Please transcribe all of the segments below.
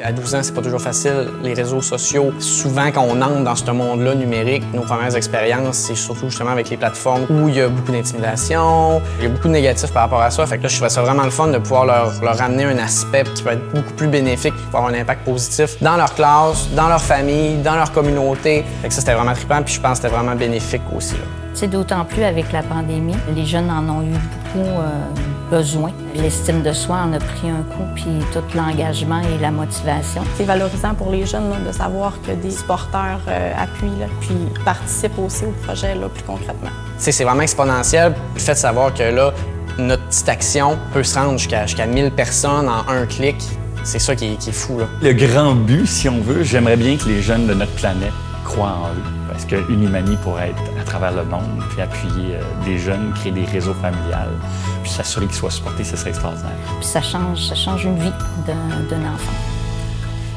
À 12 ans, c'est pas toujours facile. Les réseaux sociaux, souvent quand on entre dans ce monde-là numérique, nos premières expériences, c'est surtout justement avec les plateformes où il y a beaucoup d'intimidation, il y a beaucoup de négatifs par rapport à ça. Fait que là, je trouvais ça vraiment le fun de pouvoir leur amener un aspect qui peut être beaucoup plus bénéfique, qui peut avoir un impact positif dans leur classe, dans leur famille, dans leur communauté. Fait que ça, c'était vraiment trippant, puis je pense que c'était vraiment bénéfique aussi, là. C'est d'autant plus avec la pandémie. Les jeunes en ont eu beaucoup besoin. L'estime de soi en a pris un coup, puis tout l'engagement et la motivation. C'est valorisant pour les jeunes là, de savoir que des supporters appuient, là, puis participent aussi au projet là, plus concrètement. C'est vraiment exponentiel. Le fait de savoir que là, notre petite action peut se rendre jusqu'à 1000 personnes en un clic, c'est ça qui est fou, là. Le grand but, si on veut, j'aimerais bien que les jeunes de notre planète croient en eux. Parce que Unimani pourrait être à travers le monde, puis appuyer des jeunes, créer des réseaux familiales, puis s'assurer qu'ils soient supportés, ce serait extraordinaire. Puis ça change une vie d'un enfant.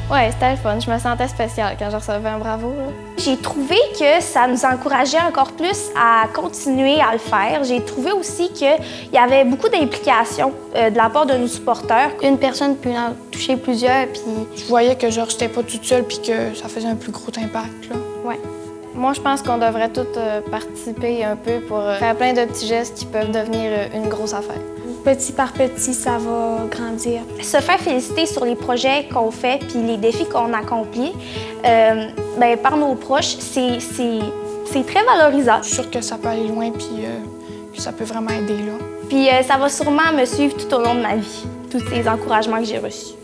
Ouais, c'était le fun. Je me sentais spéciale quand je recevais un bravo, là. J'ai trouvé que ça nous encourageait encore plus à continuer à le faire. J'ai trouvé aussi qu'il y avait beaucoup d'implications de la part de nos supporters. Une personne peut en toucher plusieurs, puis... Je voyais que genre j'étais pas toute seule puis que ça faisait un plus gros impact, là. Ouais. Moi, je pense qu'on devrait tous participer un peu pour faire plein de petits gestes qui peuvent devenir une grosse affaire. Petit par petit, ça va grandir. Se faire féliciter sur les projets qu'on fait puis les défis qu'on accomplit par nos proches, c'est très valorisant. Je suis sûre que ça peut aller loin puis que ça peut vraiment aider, là. Puis ça va sûrement me suivre tout au long de ma vie, tous ces encouragements que j'ai reçus.